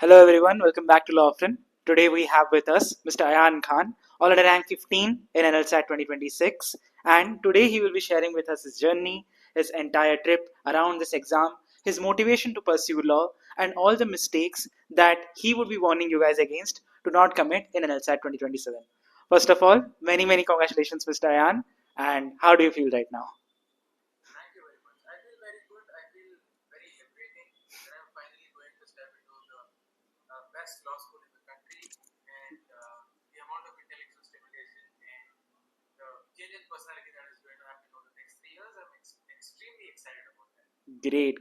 Hello everyone, welcome back to Lawfren. Today we have with us Mr. Ayaan Khan, already ranked 15 in NLSAT 2026, and today he will be sharing with us his journey, his entire trip around this exam, his motivation to pursue law, and all the mistakes that he would be warning you guys against to not commit in NLSAT 2027. First of all, many congratulations, Mr. Ayaan, and how do you feel right now? Thank you very much. I feel very good. I feel very liberating that I'm finally going to step into the best law school in the country, and the amount of intellectual stimulation and the change in personality that is going to happen over the next 3 years. I'm extremely excited about that. Great.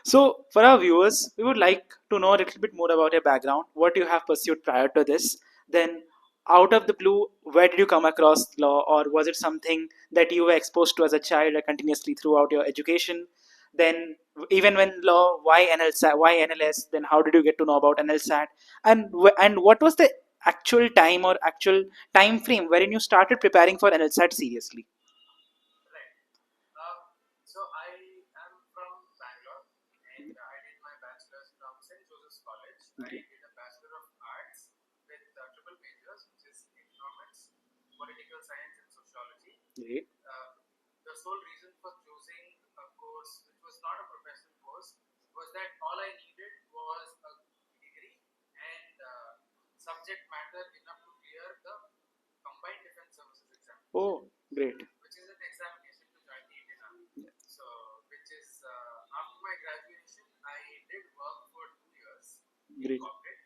So, for our viewers, we would like to know a little bit more about your background, what you have pursued prior to this. Then, out of the blue, where did you come across law, or was it something that you were exposed to as a child or continuously throughout your education? Then, even when law, why NLSAT, why NLS? Then, how did you get to know about NLSAT? And what was the actual time or actual time frame wherein you started preparing for NLSAT seriously? Right. So I am from Bangalore, and I did my bachelor's from St. Joseph's College. I Okay. did a Bachelor of Arts with triple majors, which is economics, political science, and sociology. Great. The sole reason for choosing a course which was not a professional course was that all I needed was a degree and subject matter enough to clear the Combined Defense Services examination, Oh, great. which is an examination to join the Indian Army. So, which is after my graduation, I did work for 2 years in Great. corporate,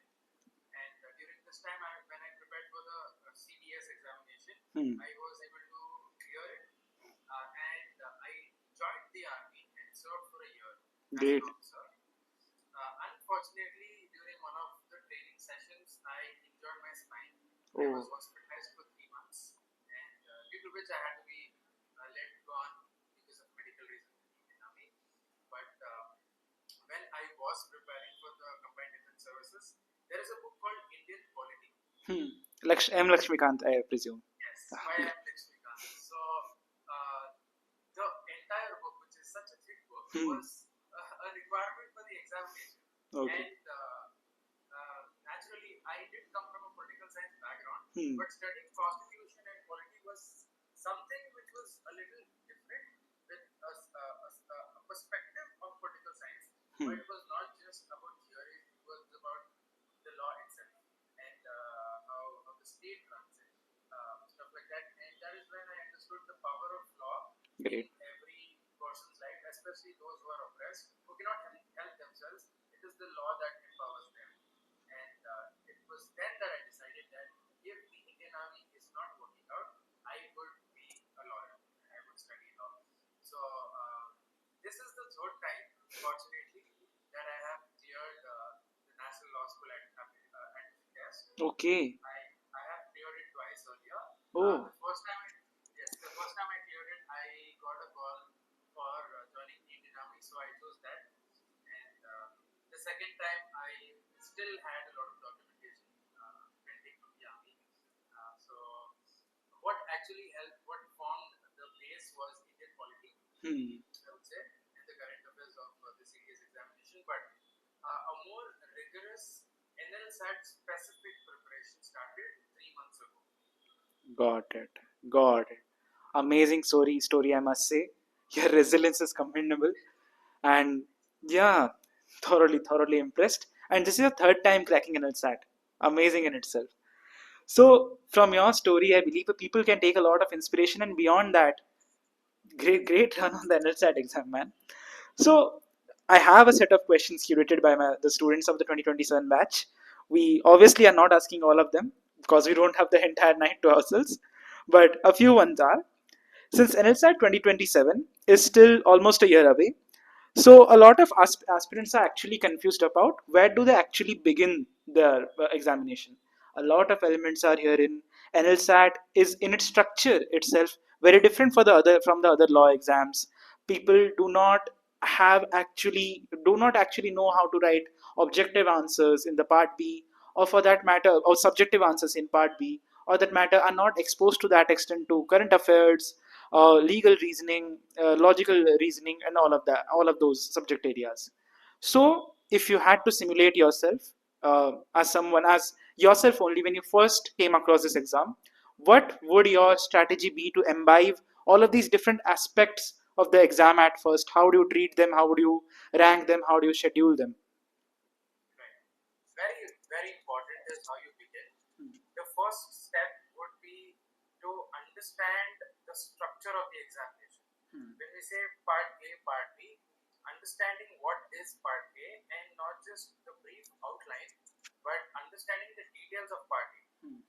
and during this time, when I prepared for the CDS examination, Hmm. I was able to clear it, and I joined the army and served for a year as Great. an officer. Unfortunately, during one of the training sessions, I injured my spine. I was Oh, hospitalized for 3 months, and due to which I had to be let go on because of medical reasons in the Indian Army. But when I was preparing for the Combined Defense Services, there is a book called Indian Polity. hmm. M. Lakshmikant, I presume. Yes, by M. Lakshmikant. So the entire book, which is such a thick book, Hmm. was a requirement for the examination. Okay. And naturally, I did come from a political science background, Hmm. but studying constitution and polity was something which was a little different with a perspective of political science. Hmm. But it was not just about theories, it was about the law itself and how the state runs it, stuff like that. And that is when I understood the power of law Great. in every person's life, especially those who are oppressed, who cannot help themselves. It is the law that empowers them. And it was then that I decided that if the Indian Army is not working out, I would be a lawyer. I would study law. So this is the third time, fortunately, that I have cleared the National Law School at test. Okay. I have cleared it twice earlier. Oh, The first time, the first time I cleared it, I got a call for joining the Indian Army, so I chose that. And the second time, I still had a lot of documentation pending from the army. So what actually helped, what formed the base was Indian polity, hmm. I would say, and the current affairs of the CDS examination. But a more rigorous NLSAT specific preparation started 3 months ago. Got it. Got it. Amazing story, I must say. Your resilience is commendable. And yeah, thoroughly impressed. And this is your third time cracking an LSAT. Amazing in itself. So, from your story, I believe people can take a lot of inspiration, and beyond that, great run on the NLSAT exam, man. So, I have a set of questions curated by the students of the 2027 batch. We obviously are not asking all of them because we don't have the entire night to ourselves, but a few ones are. Since NLSAT 2027 is still almost a year away, so a lot of aspirants are actually confused about where do they actually begin their examination. A lot of elements are here in NLSAT is in its structure itself very different for the other from the other law exams. People do not actually know how to write objective answers in the part B, or for that matter, or subjective answers in part B, or that matter are not exposed to that extent to current affairs, legal reasoning, logical reasoning, and all of those subject areas. So if you had to simulate yourself as yourself only when you first came across this exam, what would your strategy be to imbibe all of these different aspects of the exam at first? How do you treat them? How would you rank them? How do you schedule them? Right. Very, very important is how you begin. The first step would be to understand the structure of the examination. When we say part A, part B, understanding what is part A and not just the brief outline, but understanding the details of part A.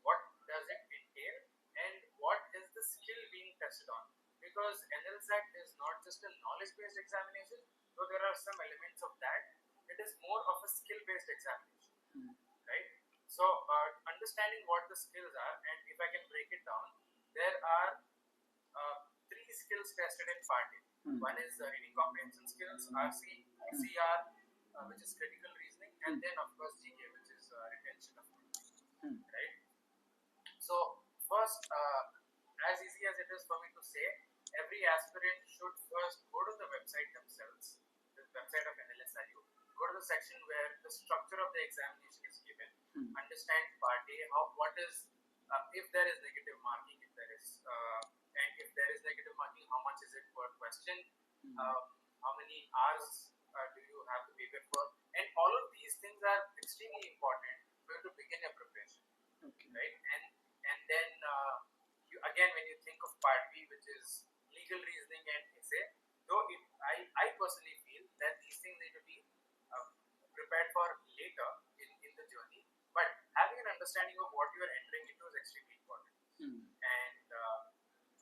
What does it entail and what is the skill being tested on? Because NLSAT is not just a knowledge-based examination, though there are some elements of that. It is more of a skill-based examination, right? So understanding what the skills are, and if I can break it down, there are three skills tested in part A. One is reading comprehension skills, RC, CR, which is critical reasoning, and then of course GK, which is retention of knowledge, right? So first, as easy as it is for me to say, every aspirant should first go to the website themselves, the website of NLSIU, go to the section where the structure of the examination is given, understand part A, what is, if there is negative marking, if there is, and if there is negative marking, how much is it per question, how many hours do you have to prepare for, and all of these things are extremely important for you to begin your preparation, right? And then you, again, when you think of part B, which is legal reasoning and essay, though I personally feel that these things need to be prepared for later in the journey, but having an understanding of what you are entering into is extremely important. And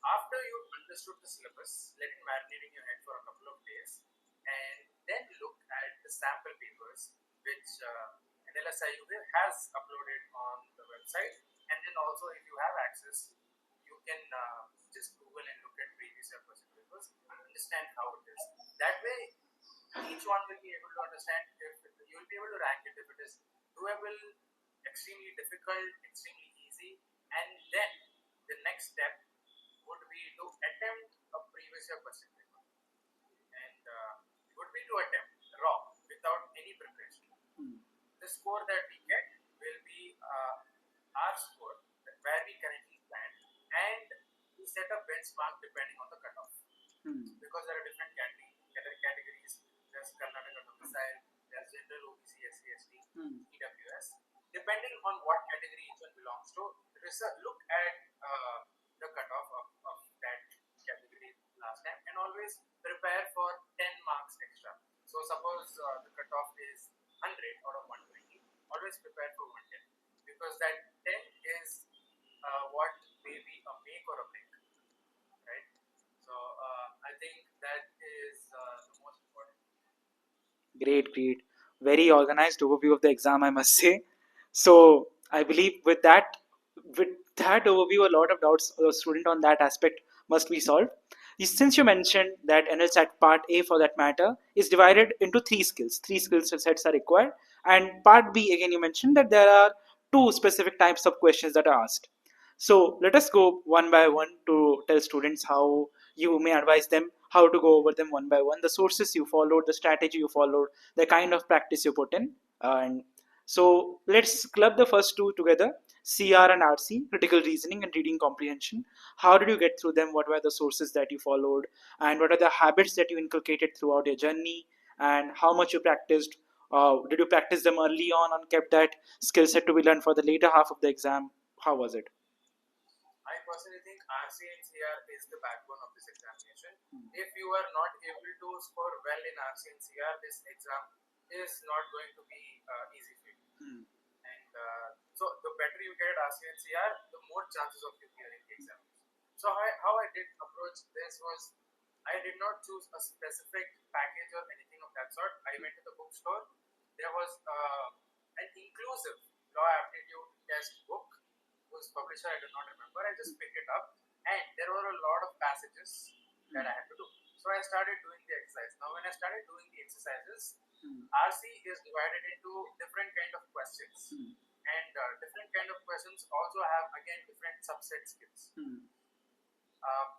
after you've understood the syllabus, let it marinate in your head for a couple of days, and then look at the sample papers which NLSIU has uploaded on the website. And then also, if you have access, you can just Google and look at previous year question papers, understand how it is. That way, each one will be able to understand if you will be able to rank it if it is doable, extremely difficult, extremely easy, and then the next step would be to attempt a previous year question paper, and would be to attempt raw without any preparation. The score that we get will be our score where we currently stand, and we set a benchmark depending on the cutoff, because there are different categories. There's Karnataka domicile, there's general OBC, SC, ST, EWS. Depending on what category each one belongs to, look at the cutoff of that category last time, and always prepare for 10 marks extra. So suppose the cutoff is 100 out of 120, always prepare for 110, because that 10 is what may be a make or a break, right? So I think that is the most important. Great, great. Very organized overview of the exam, I must say. So I believe with that overview, a lot of doubts of the student on that aspect must be solved. Since you mentioned that NLSAT Part A, for that matter, is divided into three skills. Three skill sets are required, and Part B, again, you mentioned that there are two specific types of questions that are asked. So let us go one by one to tell students how you may advise them how to go over them one by one, the sources you followed, the strategy you followed, the kind of practice you put in. And so let's club the first two together: CR and RC, critical reasoning and reading comprehension. How did you get through them? What were the sources that you followed? And what are the habits that you inculcated throughout your journey? And how much you practiced? Did you practice them early on and kept that skill set to be learned for the later half of the exam? How was it? I personally think RC and CR is the backbone of this examination. If you are not able to score well in RC and CR, this exam is not going to be easy for you. And so the better you get at RC and CR, the more chances of you clearing the examination. So how I did approach this was, I did not choose a specific package or anything of that sort. I went to the bookstore. There was an inclusive law aptitude test book whose publisher I do not remember. I just picked it up, and there were a lot of passages that I had to do. So I started doing the exercise. Now, when I started doing the exercises, RC is divided into different kind of questions, and different kind of questions also have again different subset skills.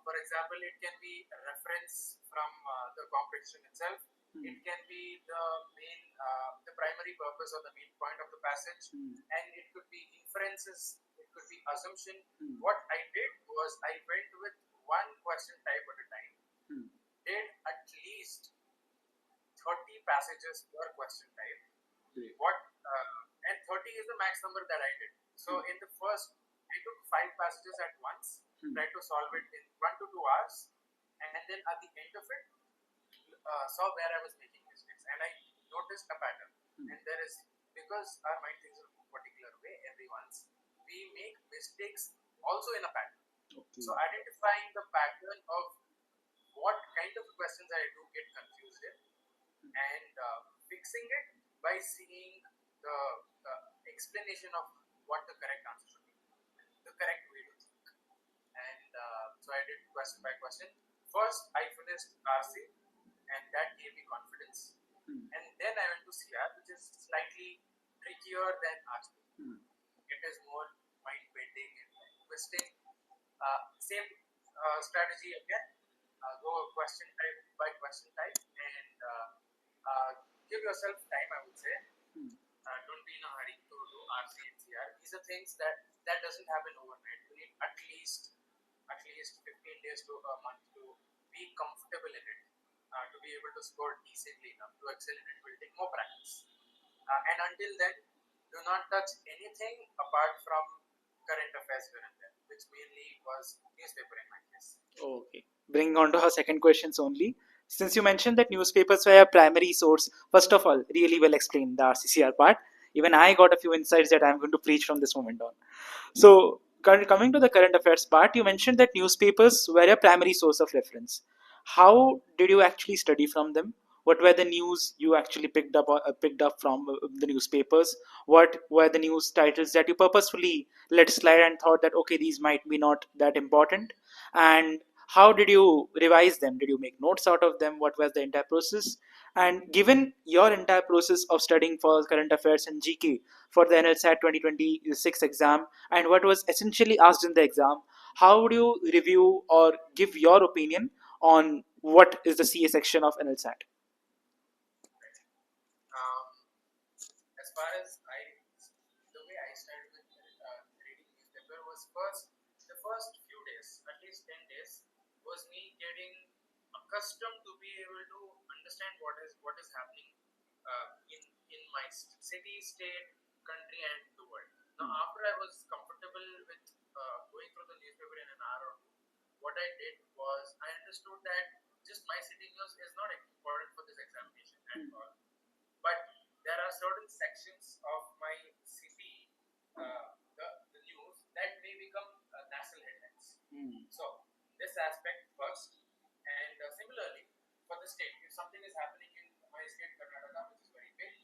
For example, it can be a reference from the comprehension itself. It can be the primary purpose or the main point of the passage, and it could be inferences, it could be assumption. What I did was I went with one question type at a time, did at least 30 passages per question type. What and 30 is the max number that I did. So in the first, I took 5 passages at once, tried to solve it in 1 to 2 hours, and then at the end of it, saw where I was making mistakes, and I noticed a pattern. And there is, because our mind thinks in a particular way, everyone's, we make mistakes also in a pattern. So identifying the pattern of what kind of questions I do get confused in, and fixing it by seeing the explanation of what the correct answer should be, the correct way to think. And so I did question by question. First, I finished RC, and that gave me confidence. And then I went to CR, which is slightly trickier than RC. It is more mind bending and twisting. Same strategy again. Go question type by question type, and give yourself time, I would say. Don't be in a hurry to do RC and CR. These are things that doesn't happen overnight. You need at least 15 days to a month to be comfortable in it, to be able to score decently enough. To excel in it will take more practice. And until then, do not touch anything apart from current affairs here and there, which mainly was newspaper in my case. Okay. Bringing on to her second questions only. Since you mentioned that newspapers were a primary source, first of all, really well explained the RCCR part. Even I got a few insights that I'm going to preach from this moment on. So, coming to the current affairs part, you mentioned that newspapers were a primary source of reference. How did you actually study from them? What were the news you actually picked up from the newspapers? What were the news titles that you purposefully let slide and thought that okay, these might be not that important? And how did you revise them? Did you make notes out of them? What was the entire process? And given your entire process of studying for current affairs and GK for the NLSAT 2026 exam and what was essentially asked in the exam, how would you review or give your opinion on what is the CA section of NLSAT? As far as the way I started with reading newspaper was the first few days, at least 10 days, was me getting accustomed to be able to understand what is happening in my city, state, country, and the world. Now, after I was comfortable with going through the newspaper in an hour or two, what I did was I understood that just my city news is not important for this examination at all. But there are certain sections of my city, the news, that may become national headlines. So this aspect first, and similarly for the state, if something is happening in my state, Karnataka, which is very big,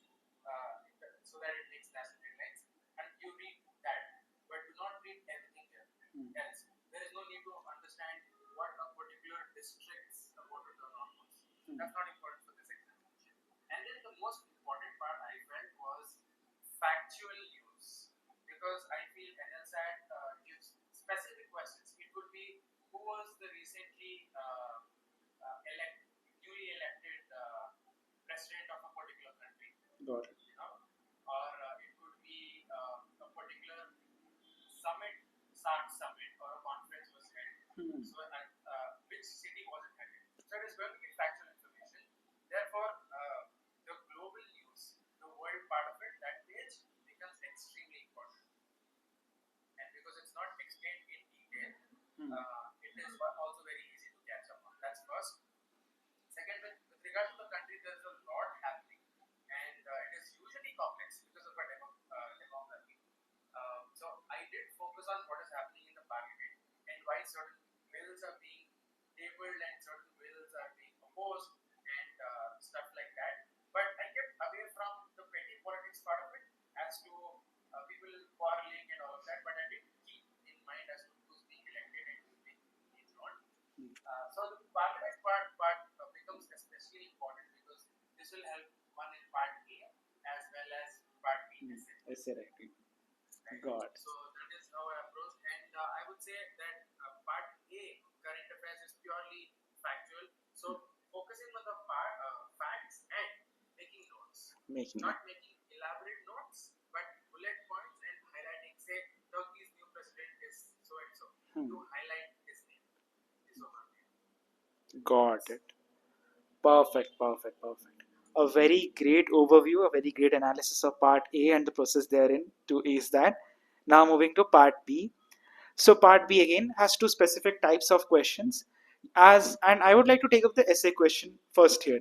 so that it makes national headlines, and you read that, but do not read everything else. There is no need to understand what a particular district's voter turnout was. That's not important for this examination. And then the most important part I felt was factual news, because I feel NLSAT gives specific questions. It could be who was the recently newly elected president of a particular country. Got it. Or it could be a particular summit, SARC summit, or a conference was held. So which city was it held? So it is going to be factual information. Therefore, the global news, the world part of it, that page becomes extremely important. And because it's not explained in detail, it is also very easy to catch up on. That's first. Second, with regard to the country, there's a lot happening, and it is usually complex because of a demography. So I did focus on what is happening in the parliament and why certain bills are being tabled and certain bills are being opposed and stuff like that. But I kept away from the petty politics part of it as to people quarreling and all of that. But I did keep in mind as to who's being elected and who's being thrown. So the parliament part becomes especially important because this will help one in part A as well as part B. Essay writing. God. So that is how I approached, and I would say that part A, current affairs, is purely factual. So focusing on the facts Making not making elaborate notes, but bullet points and highlighting. Say Turkey's new president is so and so. Hmm. To highlight his name is over there. Got it. Perfect, perfect, perfect. A very great overview, a very great analysis of part A and the process therein to ace that. Now moving to part B. So part B again has two specific types of questions. As and I would like to take up the essay question first here,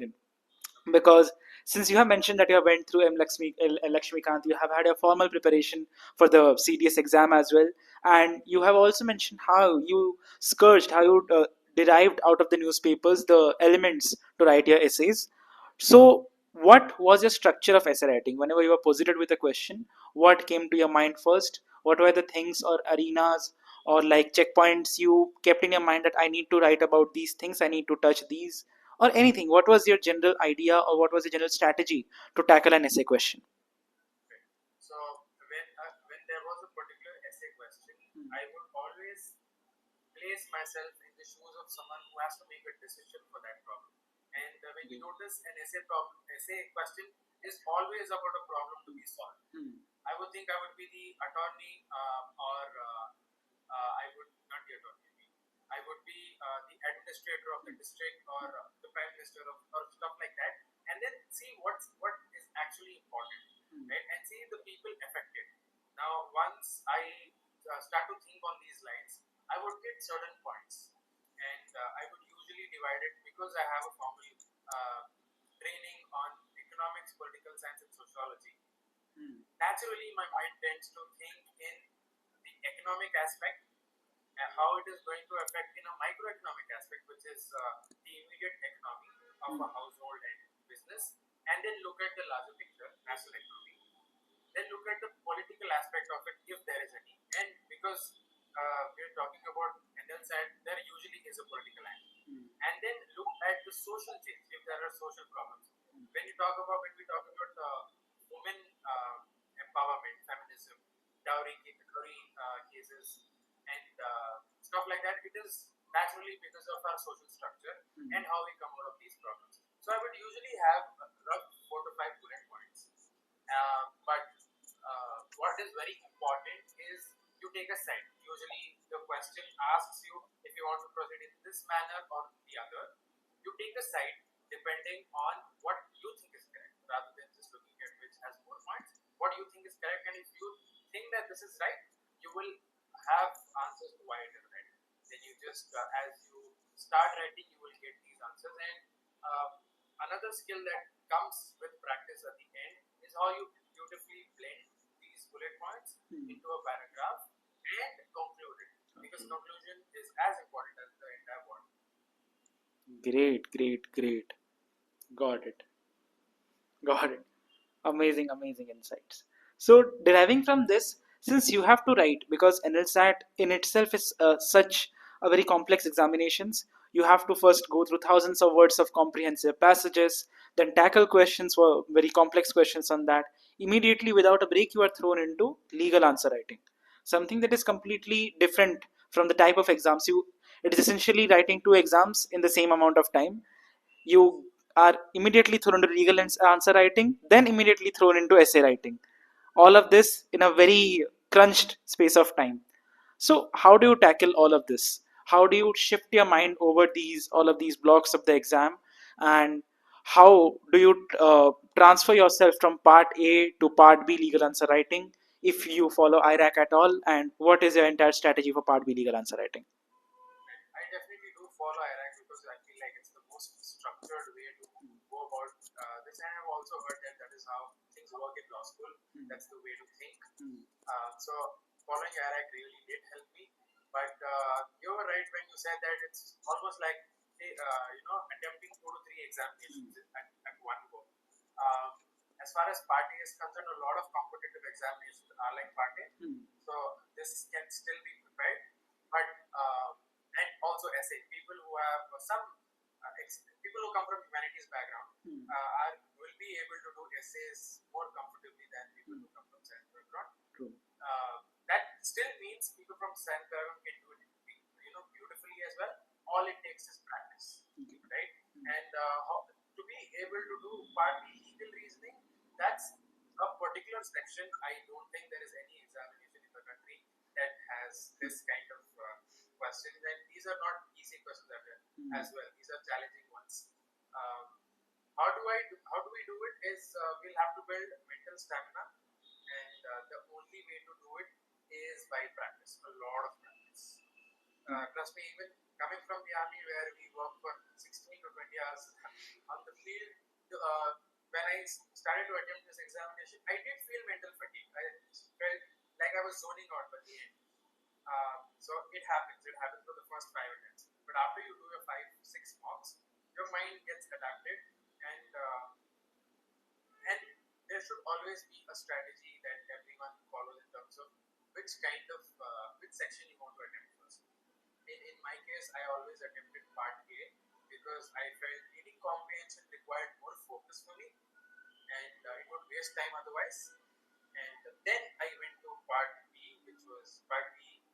because since you have mentioned that you have went through Lakshmikant, you have had a formal preparation for the CDS exam as well, and you have also mentioned how you scourged, how you derived out of the newspapers the elements to write your essays. So, what was your structure of essay writing? Whenever you were posited with a question, what came to your mind first? What were the things or arenas or like checkpoints you kept in your mind that I need to write about these things, I need to touch these, or anything? What was your general idea or what was the general strategy to tackle an essay question? Okay. So when there was a particular essay question, I would always place myself in the shoes of someone who has to make a decision for that problem. And when you notice an essay question is always about a problem to be solved. I would think I would be the attorney, or I would not the attorney. I would be the administrator of the district, or the prime minister of, or stuff like that, and then see what is actually important, right? And see the people affected. Now, once I start to think on these lines, I would get certain points, and I would usually divide it because I have a formal training on economics, political science, and sociology. Naturally, my mind tends to think in the economic aspect and how it is going to affect in a microeconomic aspect, which is the immediate economy of a household and business, and then look at the larger picture, national economy. Then look at the political aspect of it, if there is any. And because we're talking about NLSAT, there usually is a political angle. And then look at the social change, if there are social problems. When we talk about women empowerment, feminism, dowry cases, and stuff like that, it is naturally because of our social structure and how we come out of these problems. So I would usually have a rough 4 to 5 bullet points. But what is very important is you take a side. Usually the question asks you if you want to proceed in this manner or the other. You take a side depending on what you think is correct, rather than just looking at which has more points. What you think is correct, and if you think that this is right, you will have answers to why it is right. Then you just, as you start writing, you will get these answers. And another skill that comes with practice at the end is how you beautifully blend these bullet points into a paragraph and conclude it, because conclusion is as important as the entire word. Great, great, great. Got it. Got it. Amazing, amazing insights. So, deriving from this, since you have to write, because NLSAT in itself is such a very complex examinations, you have to first go through thousands of words of comprehensive passages, then tackle questions for very complex questions on that. Immediately, without a break, you are thrown into legal answer writing, something that is completely different from the type of exams you. It is essentially writing two exams in the same amount of time. You are immediately thrown into legal answer writing, then immediately thrown into essay writing. All of this in a very crunched space of time. So, how do you tackle all of this? How do you shift your mind over these all of these blocks of the exam, and how do you transfer yourself from part A to part B legal answer writing if you follow IRAC at all? And what is your entire strategy for part B legal answer writing? I definitely do follow IRAC because I feel like it's the most structured way to go about this. And I've also heard that that is how things work in law school. That's the way to think. So following IRAC really did help me. But you were right when you said that it's almost like attempting 2 to 3 examinations at one go. As far as Part A is concerned, a lot of competitive examinations are like Part A. So this can still be prepared. But and also essay. People who have some people who come from humanities background will be able to do essays more comfortably than people who come from science background. True. That still means people from science background can do it, beautifully as well. All it takes is practice, right? And to be able to do partly legal reasoning, that section, I don't think there is any examination in the country that has this kind of questions. And these are not easy questions as well. These are challenging ones. Um, how do we do it is we'll have to build mental stamina, and the only way to do it is by practice, a lot of practice. Trust me, even coming from the army where we work for 16 to 20 hours on the field, when I started to attempt this examination, I did feel mental fatigue. I felt like I was zoning out by the end. So it happens. It happens for the first 5 attempts. But after you do your 5, 6 mocks, your mind gets adapted, and there should always be a strategy that everyone follows in terms of which kind of which section you want to attempt first. In my case, I always attempted part A because I felt reading comprehension required more focus for me, and it would waste time otherwise. And then I went to part B, which was part B,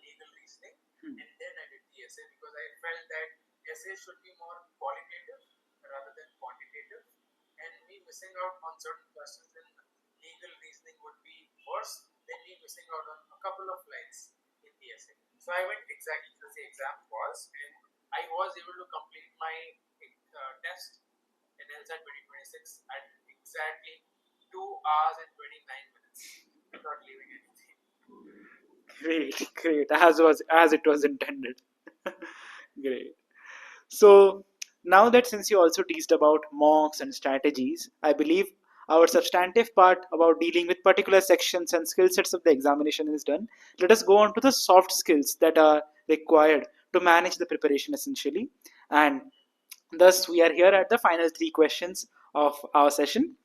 legal reasoning, and then I did the essay because I felt that essay should be more qualitative rather than quantitative, and me missing out on certain questions in legal reasoning would be worse than me missing out on a couple of lines in the essay. So I went exactly as the exam was, and I was able to complete my test in NLSAT 2026 at exactly 2 hours and 29 minutes without leaving anything. Great, as it was intended. Great. So now that since you also teased about mocks and strategies, I believe our substantive part about dealing with particular sections and skill sets of the examination is done. Let us go on to the soft skills that are required to manage the preparation essentially. And thus, we are here at the final three questions of our session.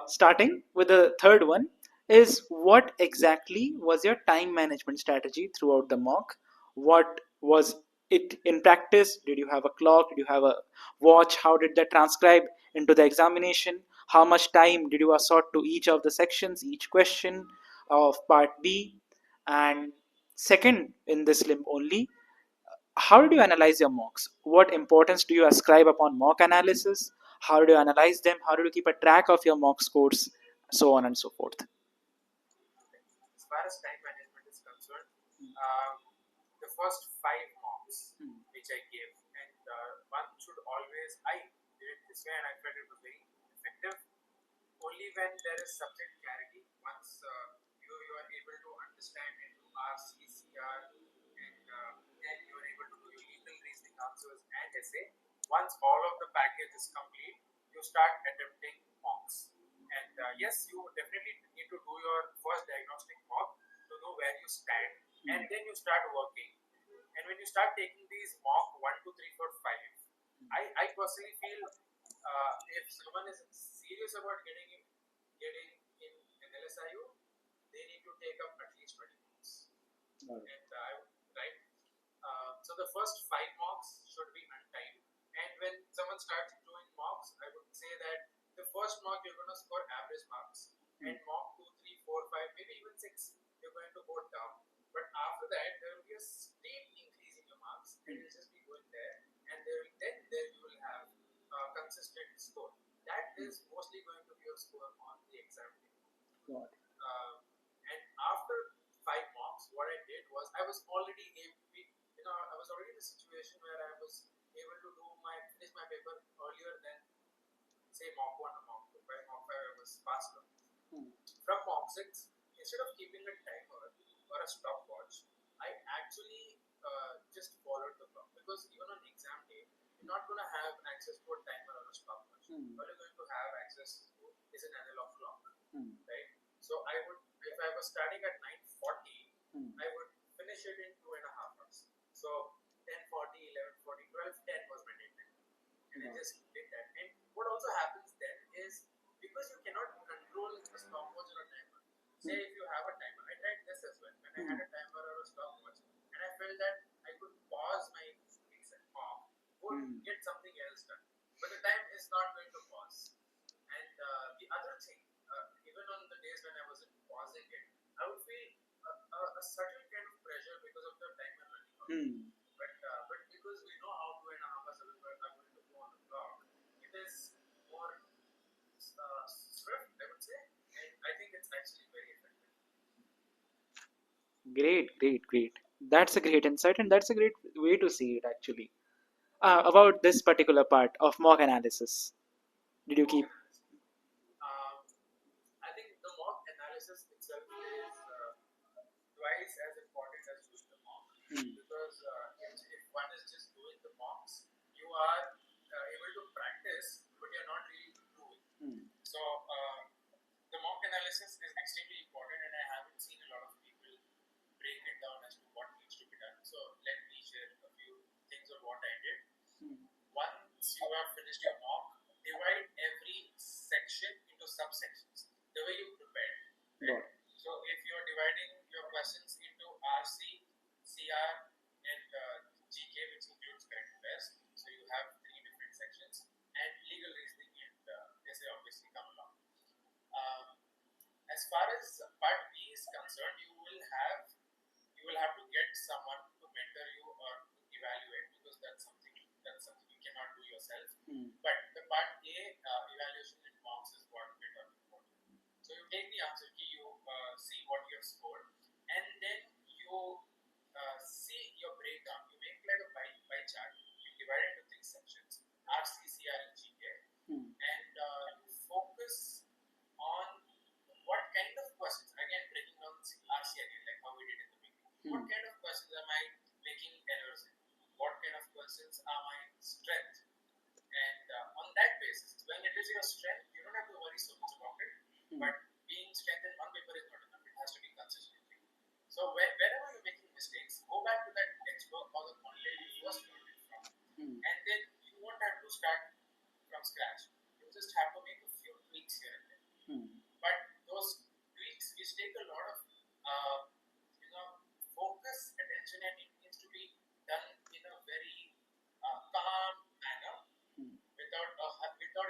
Starting with the third one is, what exactly was your time management strategy throughout the mock? What was it in practice? Did you have a clock? Did you have a watch? How did that transcribe into the examination? How much time did you assort to each of the sections, each question of part B? And second, in this limb only, how do you analyze your mocks? What importance do you ascribe upon mock analysis? How do you analyze them? How do you keep a track of your mock scores? So on and so forth. As far as time management is concerned, the first 5 mocks which I gave, and one should always, I did it this way and I felt it was very effective. Only when there is subject clarity, once you are able to understand and to ask CCR, and you are able to do your legal reasoning answers and essay, once all of the package is complete, you start attempting mocks. And yes, you definitely need to do your first diagnostic mock to know where you stand, and then you start working. And when you start taking these mock 1, 2, 3, 4, 5, I personally feel if someone is serious about getting in NLSIU, they need to take up at least 20 mocks. And right. So the first 5 mocks should be untimed. And when someone starts doing mocks, I would say that the first mock you're going to score average marks, and mock 2, 3, 4, 5, maybe even 6, you're going to go down. But after that, there will be a steep increase in your marks, and you'll just be going there, and then you will have a consistent score. That is mostly going to be your score on the exam day. And after 5 mocks, what I did was I was already I was already in a situation where I was able to finish my paper earlier than say mock 1 or mock 2. By mock 5 I was faster. From mock 6, instead of keeping a timer or a stopwatch, I actually just followed the clock, because even on exam day you're not going to have access to a timer or a stopwatch. All you're going to have access to is an analog clock, right? So I would, if I was starting at 9:40, I would finish it in 2.5 hours. So 10:40, 11:40, 12:10 was my deadline, and I just did that. And what also happens then is, because you cannot control a stopwatch or a timer. Say if you have a timer, I tried this as well. When I had a timer or a stopwatch, and I felt that I could pause my exam mock, would get something else done, but the time is not going to pause. And the other thing, even on the days when I wasn't pausing it, I would feel a certain kind of pressure because of the timer running out. But because we know how 2.5 hours are going to go on the clock, it is more swift, I would say. And I Great, great, great. That's a great insight, and that's a great way to see it actually. About this particular part of mock analysis, did you keep? Mock analysis. Um, I think the mock analysis itself is twice as important as doing the mock, Hmm. because if one is just doing the mocks, you are able to practice, but you're not really improving. Hmm. So the mock analysis is extremely important, and I haven't seen a lot of people break it down as to what needs to be done. So let me share a few things of what I did. Hmm. Once you have finished your mock, divide every section into subsections the way you prepared. Got Right? So if you're dividing your questions into RC, CR, and GK, which includes current affairs, so you have three different sections, and legal reasoning and essay obviously come along. Um, as far as part B is concerned, you will have to get someone to mentor you or to evaluate, because that's something you cannot do yourself. Hmm. But the part A, evaluation in mocks, is what we're talking about. So you take the answer key, you see what you have scored, and then you see your breakdown. You make like a pie chart. You divide it into three sections: RC, CR, and GK, Hmm. and you focus on what kind of questions. Again, breaking down RC again, like how we did in the beginning. What kind of questions am I making errors in? What kind of questions are my strength? And on that basis, when it is your strength, you don't have to worry so much about it. But being strength in one paper is not enough. It has to be consistently. So wherever you're making mistakes, go back to that textbook or the content you first learned it from, and then you won't have to start from scratch. You just have to make a few tweaks here and there. But those tweaks which take a lot of you know focus, attention, and it needs to be done in a very calm manner, without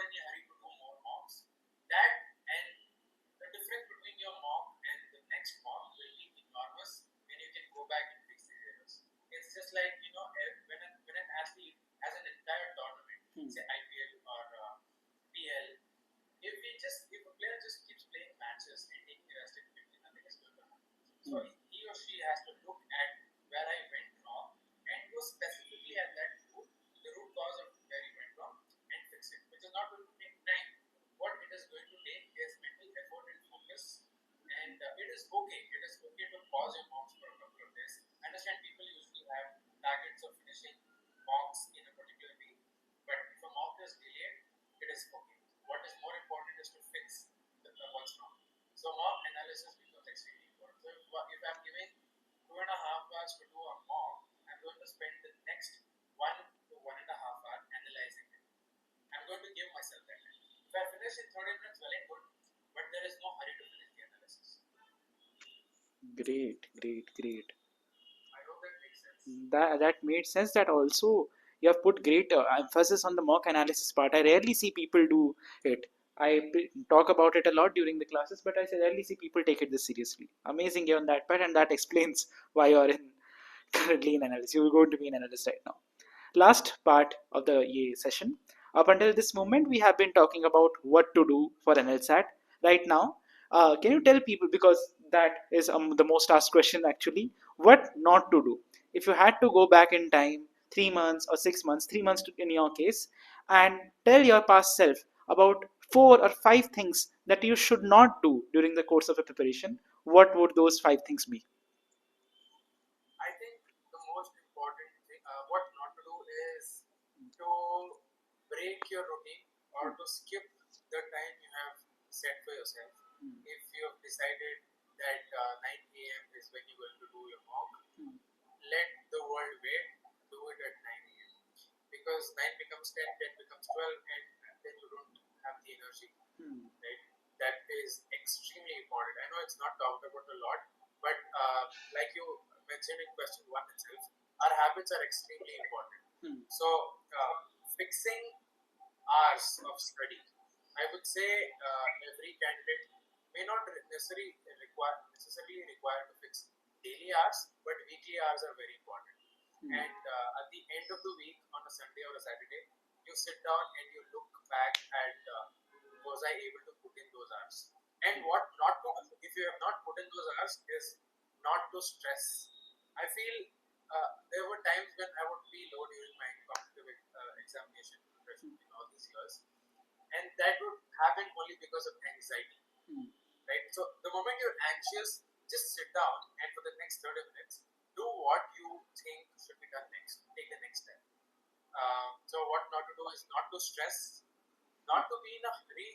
any hurry to do more mocks. That and the difference between your mock and the next mock will be enormous when you can go back and fix the errors. It's just like when an athlete has an entire tournament, say IPL or PL, if a player just keeps playing matches and taking rest activity, nothing is going to happen. So he or she has to look at where I went wrong and go specifically at that the root cause of where you went wrong, and fix it, which is not going to take time. What it is going to take is mental effort and focus, and it is okay. It is okay to pause your mocks for a couple of days. I understand people usually have targets of finishing mocks in a particular week, but if a mock is delayed, it is okay. What is more important is to fix what's wrong. So mock analysis becomes extremely important. So if I'm giving 2.5 hours to do a mock, I'm going to spend the next 1 to 1.5 hours analyzing it. I'm going to give myself that time. If I finish in 30 minutes, well and good, but there is no hurry to finish the analysis. Great, great, great. I hope that makes sense. That made sense. That also you have put great emphasis on the mock analysis part. I rarely see people do it. Talk about it a lot during the classes, but I rarely see people take it this seriously. Amazing you on that part, and that explains why you're in currently in analysis. You're going to be an analyst right now. Last part of the session. Up until this moment, we have been talking about what to do for NLSAT. Right now, can you tell people, because that is the most asked question actually, what not to do? If you had to go back in time, 3 months or 6 months, 3 months in your case, and tell your past self about 4 or 5 things that you should not do during the course of a preparation, what would those 5 things be? I think the most important thing, what not to do, is to break your routine or to skip the time you have set for yourself. If you have decided that 9 a.m. is when you're going to do your mock, let the world wait, do it at 9 a.m. Because 9 becomes 10, 10 becomes 12, and then you don't have the energy. Right? That is extremely important. I know it's not talked about a lot, but like you mentioned in question one itself, our habits are extremely important. So fixing hours of study, I would say every candidate may not necessarily require to fix daily hours, but weekly hours are very important. And at the end of the week, on a Sunday or a Saturday, you sit down and you look back at was I able to put in those hours? And what not to do if you have not put in those hours is not to stress. I feel there were times when I would be low during my competitive examination preparation in all these years, and that would happen only because of anxiety, right? So the moment you're anxious, just sit down and for the next 30 minutes, do what you think should be done next. Take the next step. So what not to do is not to stress, not to be in a hurry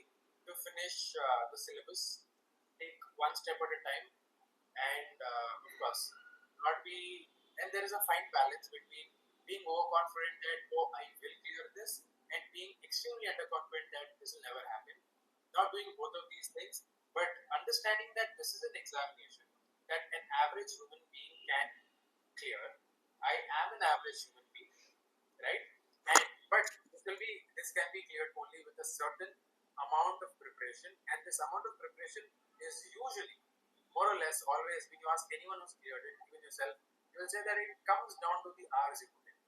to finish the syllabus. Take one step at a time, and of course, not be. And there is a fine balance between being overconfident that I will clear this, and being extremely underconfident that this will never happen. Not doing both of these things, but understanding that this is an examination that an average human being can clear. I am an average human being, right? But this can be cleared only with a certain amount of preparation, and this amount of preparation is usually more or less always, when you ask anyone who's cleared it, even yourself, you will say that it comes down to the hours you put in.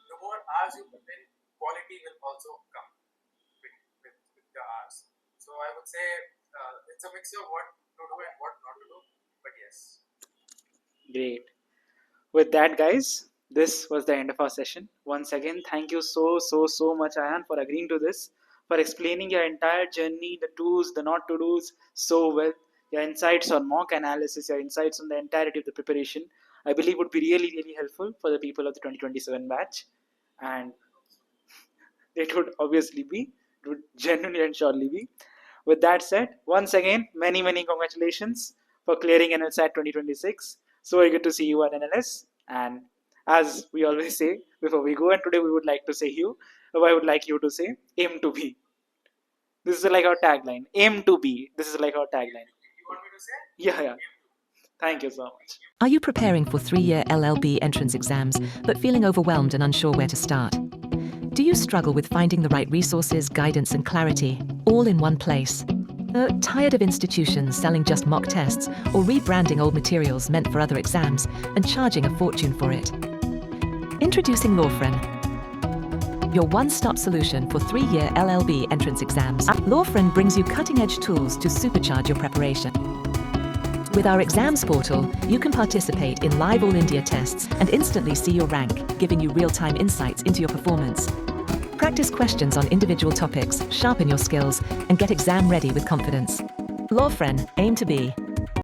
The more hours you put in, quality will also come with the hours. So I would say it's a mixture of what to do and what not to do, but yes. Great. With that, guys, this was the end of our session. Once again, thank you so much, Ayaan, for agreeing to this, for explaining your entire journey, the do's, the not to do's so well. Your insights on mock analysis, your insights on the entirety of the preparation, I believe would be really helpful for the people of the 2027 batch. And it would obviously be, it would genuinely and surely be. With that said, once again, many congratulations for clearing NLSAT 2026. So very good to see you at NLS. And as we always say before we go, and today we would like to say I would like you to say, aim to be. This is like our tagline. Aim to be. This is like our tagline. You want me to say? Yeah. Thank you so much. Are you preparing for 3-year LLB entrance exams but feeling overwhelmed and unsure where to start? Do you struggle with finding the right resources, guidance, and clarity, all in one place? Tired of institutions selling just mock tests or rebranding old materials meant for other exams and charging a fortune for it? Introducing Lawfren, your one-stop solution for 3-year LLB entrance exams. Lawfren brings you cutting-edge tools to supercharge your preparation. With our exams portal, you can participate in live All India tests and instantly see your rank, giving you real-time insights into your performance. Practice questions on individual topics, sharpen your skills, and get exam ready with confidence. Lawfren, aim to be.